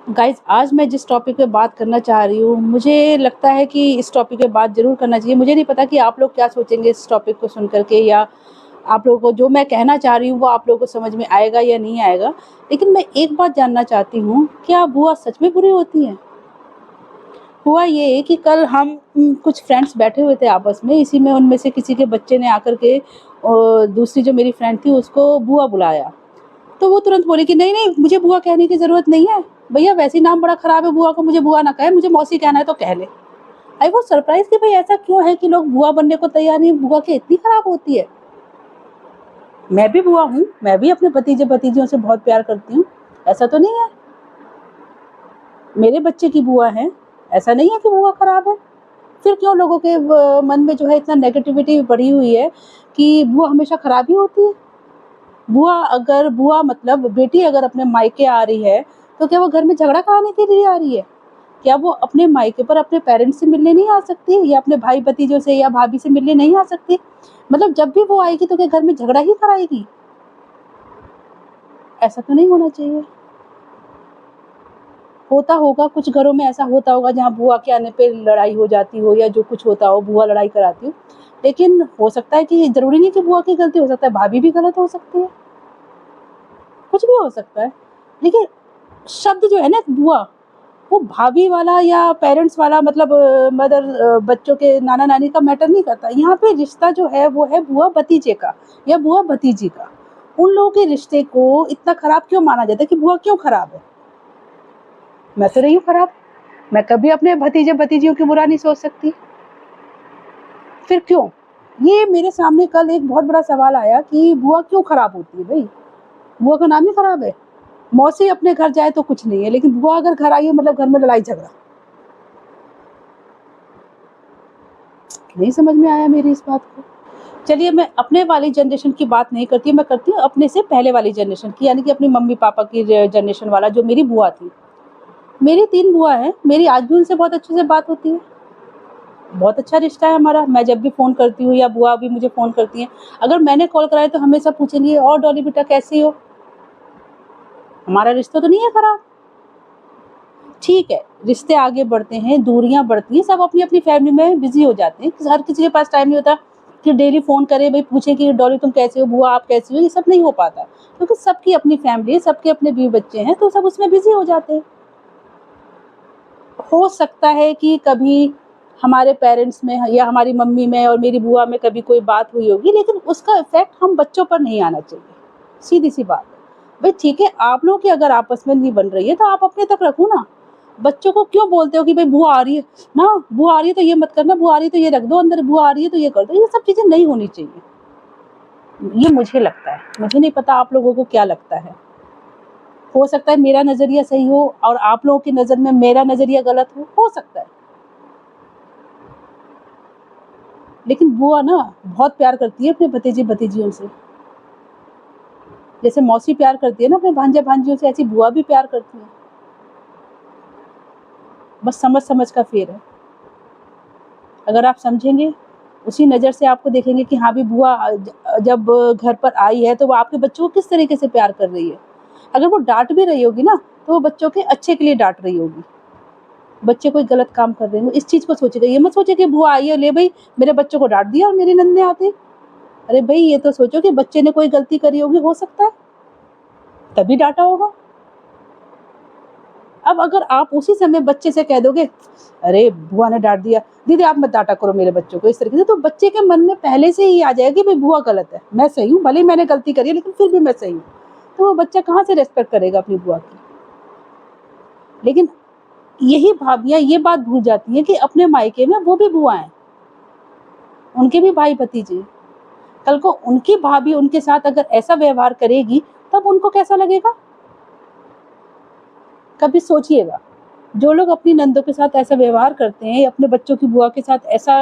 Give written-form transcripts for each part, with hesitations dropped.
Guys आज मैं जिस टॉपिक पे बात करना चाह रही हूँ, मुझे लगता है कि इस टॉपिक पे बात ज़रूर करना चाहिए। मुझे नहीं पता कि आप लोग क्या सोचेंगे इस टॉपिक को सुन कर के, या आप लोगों को जो मैं कहना चाह रही हूँ वो आप लोगों को समझ में आएगा या नहीं आएगा। लेकिन मैं एक बात जानना चाहती हूँ, क्या बुआ सच में बुरी होती हैं? हुआ ये कि कल हम कुछ फ्रेंड्स बैठे हुए थे आपस में, इसी में उनमें से किसी के बच्चे ने आकर के दूसरी जो मेरी फ्रेंड थी उसको बुआ बुलाया। तो वो तुरंत बोली कि नहीं, नहीं, मुझे बुआ कहने की ज़रूरत नहीं है। भैया वैसे ही नाम बड़ा ख़राब है बुआ को, मुझे बुआ ना कहे, मुझे मौसी कहना है तो कह ले। आई वाज़ सरप्राइज़ कि भई ऐसा क्यों है कि लोग बुआ बनने को तैयार नहीं, बुआ क्या इतनी ख़राब होती है? मैं भी बुआ हूँ, मैं भी अपने भतीजे-भतीजियों से बहुत प्यार करती हूँ, ऐसा तो नहीं है। मेरे बच्चे की बुआ हैं, ऐसा नहीं है कि बुआ ख़राब है। फिर क्यों लोगों के मन में जो है इतना नेगेटिविटी बढ़ी हुई है कि बुआ हमेशा ख़राब ही होती है? बुआ मतलब बेटी अगर अपने मायके आ रही है, तो क्या वो घर में झगड़ा कराने के लिए आ रही है? क्या वो अपने मायके पर अपने पेरेंट्स से मिलने नहीं आ सकती, या अपने भाई-भतीजों से या भाभी से मिलने नहीं आ सकती? मतलब जब भी वो आएगी तो क्या घर में झगड़ा ही कराएगी? ऐसा तो नहीं होना चाहिए। होता होगा, कुछ घरों में ऐसा होता होगा जहाँ बुआ के आने पे लड़ाई हो जाती हो, या जो कुछ होता हो, बुआ लड़ाई कराती हो। लेकिन हो सकता है कि ज़रूरी नहीं कि बुआ की गलती, हो सकता है भाभी भी गलत हो सकती है, कुछ भी हो सकता है। लेकिन शब्द जो है ना बुआ, वो भाभी वाला या पेरेंट्स वाला, मतलब बच्चों के नाना-नानी का मैटर नहीं करता। यहाँ पे रिश्ता जो है वो है बुआ भतीजे का या बुआ भतीजी का। उन लोगों के रिश्ते को इतना खराब क्यों माना जाता है कि बुआ क्यों खराब है? मैं तो रही हूँ खराब। मैं कभी अपने भतीजे-भतीजियों की बुरा नहीं सोच सकती। फिर क्यों? ये मेरे सामने कल एक बहुत बड़ा सवाल आया कि बुआ क्यों खराब होती है भई? बुआ का नाम ही खराब है। मौसी अपने घर जाए तो कुछ नहीं है, लेकिन बुआ अगर घर आई है मतलब घर में लड़ाई झगड़ा। नहीं समझ में आया मेरी इस बात को। चलिए मैं अपने वाली जनरेशन की बात नहीं करती, मैं करती हूँ अपने से पहले वाली जनरेशन की, यानी कि अपनी मम्मी-पापा की जनरेशन वाला जो मेरी बुआ थी। मेरी 3 बुआ हैं, मेरी आज भी उनसे बहुत अच्छे से बात होती है। बहुत अच्छा रिश्ता है हमारा। मैं जब भी फ़ोन करती हूँ या बुआ भी मुझे फ़ोन करती हैं, अगर मैंने कॉल कराया तो हमेशा पूछेंगी, और डॉली बेटा कैसी हो? हमारा रिश्ता तो नहीं है खराब। ठीक है, रिश्ते आगे बढ़ते हैं, दूरियाँ बढ़ती हैं, सब अपनी-अपनी फैमिली में बिज़ी हो जाते हैं। हर किसी के पास टाइम नहीं होता कि डेली फ़ोन करे, भई पूछे कि डॉली तुम कैसे हो? बुआ आप कैसी हो? ये सब नहीं हो पाता, क्योंकि सबकी अपनी फैमिली है, सबके अपने बीवी-बच्चे हैं, तो सब उसमें बिज़ी हो जाते हैं। हो सकता है कि कभी हमारे पेरेंट्स में या हमारी मम्मी में और मेरी बुआ में कभी कोई बात हुई होगी, लेकिन उसका इफ़ेक्ट हम बच्चों पर नहीं आना चाहिए, सीधी-सी बात है। भई ठीक है, आप लोगों की अगर आपस में नहीं बन रही है, तो आप अपने तक रखो ना। बच्चों को क्यों बोलते हो कि भई बुआ आ रही है ना, बुआ आ रही है तो ये मत करना, बुआ आ रही है तो ये रख दो अंदर, बुआ आ रही है तो ये कर दो, ये सब चीज़ें नहीं होनी चाहिए। ये मुझे लगता है, मुझे नहीं पता आप लोगों को क्या लगता है। हो सकता है मेरा नज़रिया सही हो और आप लोगों की नज़र में मेरा नज़रिया गलत हो सकता है। लेकिन बुआ ना बहुत प्यार करती है अपने भतीजे-भतीजियों से। जैसे मौसी प्यार करती है ना अपने भांजे-भांजियों से, ऐसी बुआ भी प्यार करती है। बस समझ-समझ का फेर है। अगर आप समझेंगे, उसी नज़र से आपको देखेंगे कि हाँ, भी बुआ जब घर पर आई है, तो वो आपके बच्चों को किस तरीके से प्यार कर रही है। अगर वो डाँट भी रही होगी ना, तो वो बच्चों के अच्छे के लिए डाँट रही होगी। बच्चे कोई गलत काम कर रहे हों, इस चीज़ को सोचेगा। ये मत सोचिए कि बुआ आई है, ले भई मेरे बच्चों को डाँट दिया और मेरी नन्हे आते। अरे भई, ये तो सोचो कि बच्चे ने कोई गलती करी होगी, हो सकता है, तभी डाँटा होगा। अब अगर आप उसी समय बच्चे से कह दोगे, "अरे! बुआ ने डाँट दिया, दीदी आप मत डाँटा करो मेरे बच्चों को," इस तरीके से, तो बच्चे के मन में पहले से ही आ जाएगा कि भई बुआ गलत है, मैं सही हूँ, भले ही मैंने गलती करी है लेकिन फिर भी मैं सही हूँ। तो वो बच्चा कहाँ से रिस्पेक्ट करेगा अपनी बुआ की? लेकिन यही भाभियाँ ये बात भूल जाती हैं कि अपने मायके में वो भी बुआ हैं, उनके भी भाई-भतीजे हैं। कल को उनकी भाभी उनके साथ अगर ऐसा व्यवहार करेगी, तब उनको कैसा लगेगा? कभी सोचिएगा। जो लोग अपनी नंदों के साथ ऐसा व्यवहार करते हैं या अपने बच्चों की बुआ के साथ ऐसा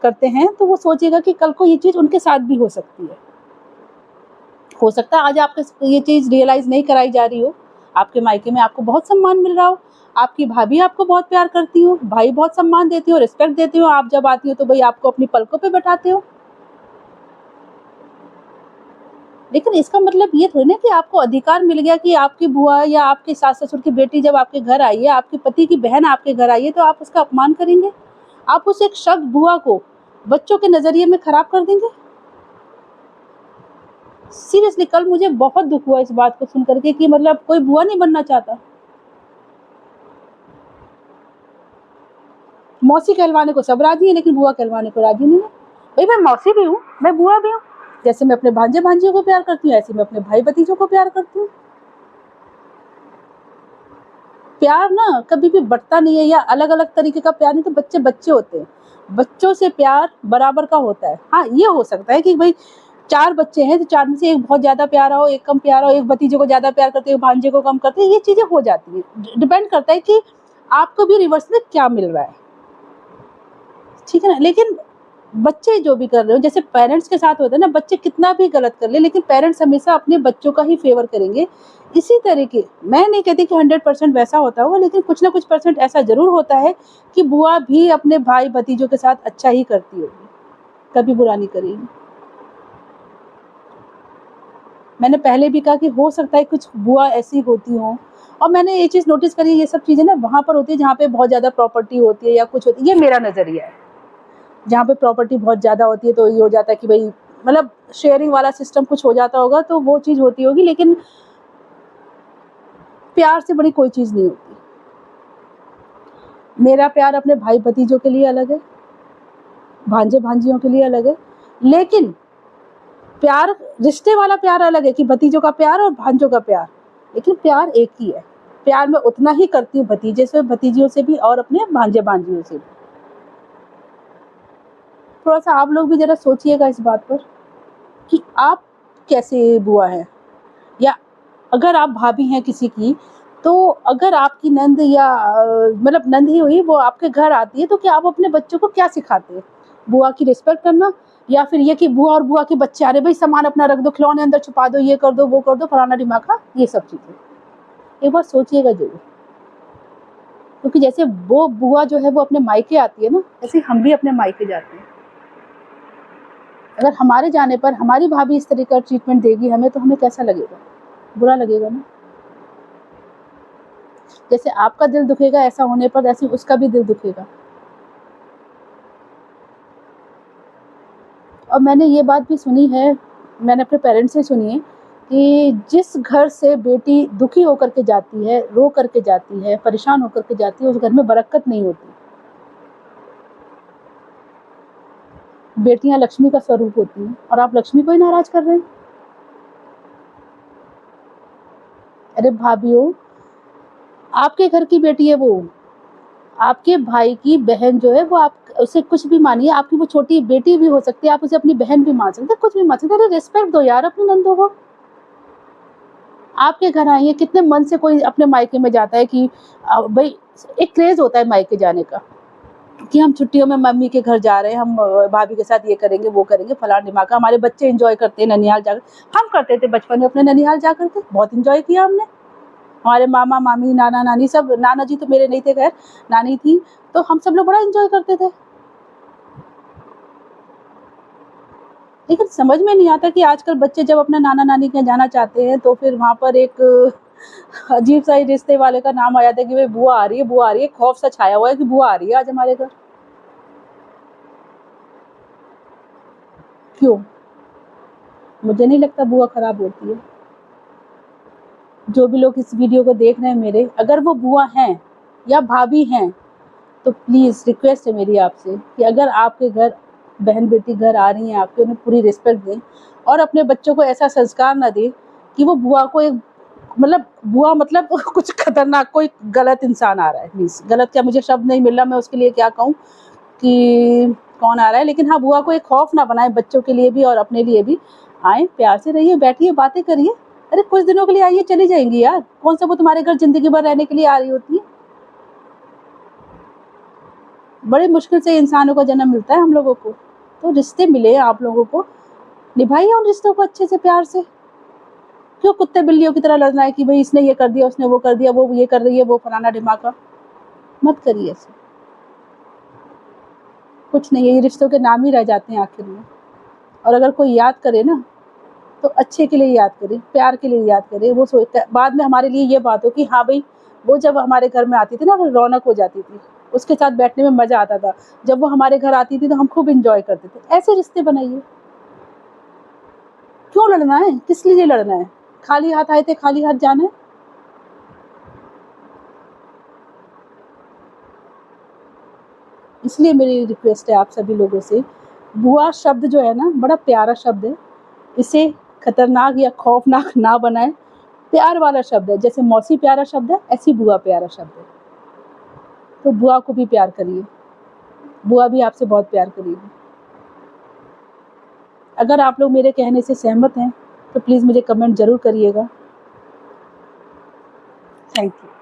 करते हैं, तो वो सोचिएगा कि कल को ये चीज़ उनके साथ भी हो सकती है। हो सकता है आज आपको ये चीज़ रियलाइज़ नहीं कराई जा रही हो, आपके मायके में आपको बहुत सम्मान मिल रहा हो, आपकी भाभी आपको बहुत प्यार करती हो, भाई बहुत सम्मान देते हो, रिस्पेक्ट देते हो, आप जब आती हो तो भई आपको अपनी पलकों पे बैठाते हो। लेकिन इसका मतलब ये थोड़ी ना कि आपको अधिकार मिल गया कि आपकी बुआ या आपके सास-ससुर की बेटी जब आपके घर आई है, आपके पति की बहन आपके घर आई है, तो आप उसका अपमान करेंगे? आप उस एक शब्द बुआ को बच्चों के नज़रिए में खराब कर देंगे? सीरियसली कल मुझे बहुत दुःख हुआ इस बात को सुन कर के कि मतलब कोई बुआ नहीं बनना चाहता। मौसी कहलवाने को सब राज़ी हैं, लेकिन बुआ कहलवाने को राज़ी नहीं है। भई मैं मौसी भी हूँ, मैं बुआ भी हूँ। जैसे मैं अपने भांजे-भांजियों को प्यार करती हूँ, ऐसे मैं अपने भाई-भतीजों को प्यार करती हूँ। प्यार ना कभी भी बँटता नहीं है या अलग-अलग तरीके का प्यार नहीं, तो बच्चे बच्चे होते हैं। बच्चों से प्यार बराबर का होता है। हाँ, ये हो सकता है कि भई 4 बच्चे हैं, तो 4 में से 1 बहुत ज़्यादा प्यारा हो, 1 कम प्यारा हो, 1 भतीजे को ज़्यादा प्यार करते हो, भांजे को कम करते हैं, ये चीज़ें हो जाती हैं। डिपेंड करता है कि आपको भी रिवर्स में क्या मिल रहा है। ठीक है ना? लेकिन बच्चे जो भी कर रहे हो, जैसे पेरेंट्स के साथ होता है ना, बच्चे कितना भी गलत कर ले, लेकिन पेरेंट्स हमेशा अपने बच्चों का ही फ़ेवर करेंगे। इसी तरीके मैं नहीं कहती कि 100% वैसा होता होगा, लेकिन कुछ ना कुछ परसेंट ऐसा ज़रूर होता है कि बुआ भी अपने भाई-भतीजों के साथ अच्छा ही करती होगी, कभी बुरा नहीं करेगी। मैंने पहले भी कहा कि हो सकता है कुछ बुआ ऐसी होती हों, और मैंने ये चीज़ नोटिस करी, ये सब चीज़ें ना वहाँ पर होती है जहाँ पे बहुत ज़्यादा प्रॉपर्टी होती है या कुछ होती है, ये मेरा नज़रिया है। जहाँ पे प्रॉपर्टी बहुत ज़्यादा होती है तो ये हो जाता है कि भई मतलब शेयरिंग वाला सिस्टम कुछ हो जाता होगा, तो वो चीज़ होती होगी, लेकिन प्यार से बड़ी कोई चीज़ नहीं होती। मेरा प्यार अपने भाई-भतीजों के लिए अलग है, भांजे-भांजियों के लिए अलग है, लेकिन प्यार रिश्ते वाला प्यार अलग है कि भतीजों का प्यार और भांजों का प्यार, लेकिन प्यार एक ही है। प्यार मैं उतना ही करती हूँ भतीजे से, भतीजियों से भी और अपने भांजे-भांजियों से भी। थोड़ा-सा आप लोग भी ज़रा सोचिएगा इस बात पर कि आप कैसे बुआ हैं? या अगर आप भाभी हैं किसी की, तो अगर आपकी नंद या मतलब नंद ही हुई, वो आपके घर आती है, तो क्या आप अपने बच्चों को क्या सिखाते हैं? बुआ की रिस्पेक्ट करना, या फिर ये कि बुआ और बुआ के बच्चे आ रहे, भई सामान अपना रख दो, खिलौने अंदर छुपा दो, ये कर दो, वो कर दो, फलाना-ढिमाका, ये सब चीज़ें। एक बार सोचिएगा ज़रूर, क्योंकि जैसे वो बुआ जो है वो अपने मायके आती है ना, ऐसे हम भी अपने मायके जाते हैं। अगर हमारे जाने पर हमारी भाभी इस तरह का ट्रीटमेंट देगी हमें, तो हमें कैसा लगेगा? बुरा लगेगा ना। जैसे आपका दिल दुखेगा ऐसा होने पर, ऐसे उसका भी दिल दुखेगा। और मैंने ये बात भी सुनी है, मैंने अपने पेरेंट्स से सुनी है कि जिस घर से बेटी दुखी होकर के जाती है, रो कर के जाती है, परेशान होकर के जाती है, उस घर में बरकत नहीं होती। बेटियाँ लक्ष्मी का स्वरूप होती हैं, और आप लक्ष्मी को ही नाराज़ कर रहे हैं। अरे भाभीओ, आपके घर की बेटी है वो, आपके भाई की बहन जो है वो, आप उसे कुछ भी मानिए, आपकी वो छोटी बेटी भी हो सकती है, आप उसे अपनी बहन भी मान सकते हैं, कुछ भी मान सकते हैं। अरे रिस्पेक्ट दो यार अपनी नंदों को। आपके घर आई है, कितने मन से कोई अपने मायके में जाता है कि भई एक क्रेज़ होता है मायके जाने का, कि हम छुट्टियों में मम्मी के घर जा रहे हैं, हम भाभी के साथ ये करेंगे, वो करेंगे, फलाना-ढिमाका। हमारे बच्चे एन्जॉय करते हैं ननिहाल जाकर। हम करते थे बचपन में अपने ननिहाल जा कर के, बहुत एन्जॉय किया हमने। हमारे मामा-मामी, नाना-नानी सब, नाना जी तो मेरे नहीं थे खैर, नानी थी, तो हम सब लोग बड़ा एन्जॉय करते थे। लेकिन समझ में नहीं आता कि आजकल बच्चे जब अपना नाना-नानी के यहाँ जाना चाहते हैं, तो फिर वहाँ पर एक अजीब-सा ही रिश्ते वाले का नाम आ जाता है कि भई बुआ आ रही है, बुआ आ रही है। खौफ-सा छाया हुआ है कि बुआ आ रही है आज हमारे घर। क्यों? मुझे नहीं लगता बुआ खराब होती है। जो भी लोग इस वीडियो को देख रहे हैं मेरे, अगर वो बुआ हैं या भाभी हैं, तो प्लीज़ रिक्वेस्ट है मेरी आपसे कि अगर आपके घर बहन-बेटी घर आ रही हैं आपके, उन्हें पूरी रिस्पेक्ट दें, और अपने बच्चों को ऐसा संस्कार ना दें कि वो बुआ को एक मतलब बुआ मतलब कुछ खतरनाक कोई गलत इंसान आ रहा है, मीन्स गलत क्या, मुझे शब्द नहीं मिल रहा, मैं उसके लिए क्या कहूँ कि कौन आ रहा है, लेकिन हाँ, बुआ को एक खौफ ना बनाएँ बच्चों के लिए भी और अपने लिए भी। आएँ, प्यार से रहिए, बैठिए, बातें करिए। अरे कुछ दिनों के लिए आइए, चली जाएँगी यार। कौन-सा वो तुम्हारे घर ज़िंदगी भर रहने के लिए आ रही होती हैं। बड़ी मुश्किल से इंसानों को जन्म मिलता है हम लोगों को। तो रिश्ते मिले हैं आप लोगों को, निभाइए उन रिश्तों को अच्छे से, प्यार से। क्यों कुत्ते-बिल्लियों की तरह लड़ना है कि भई इसने ये कर दिया, उसने वो कर दिया, वो ये कर रही है, वो फलाना-ढिमाका। मत करिए ऐसे। कुछ नहीं है, ये रिश्तों के नाम ही रह जाते हैं आखिर में। और अगर कोई याद करे ना, तो अच्छे के लिए याद करें, प्यार के लिए याद करें। वो सोचता है बाद में हमारे लिए ये बात हो कि हाँ भई, वो जब हमारे घर में आती थी ना तो रौनक हो जाती थी। उसके साथ बैठने में मज़ा आता था। जब वो हमारे घर आती थी तो हम खूब एन्जॉय करते थे। ऐसे रिश्ते बनाइए। क्यों लड़ना है? किस लिए लड़ना है? खाली हाथ आए थे, खाली हाथ जाना है? इसलिए मेरी रिक्वेस्ट है आप सभी लोगों से, बुआ शब्द जो है ना बड़ा प्यारा शब्द है। इसे खतरनाक या खौफनाक ना बनाएँ। प्यार वाला शब्द है। जैसे मौसी प्यारा शब्द है, ऐसे ही बुआ प्यारा शब्द है। तो बुआ को भी प्यार करिए। बुआ भी आपसे बहुत प्यार करेगी। अगर आप लोग मेरे कहने से सहमत हैं, तो प्लीज़ मुझे कमेंट ज़रूर करिएगा। Thank you.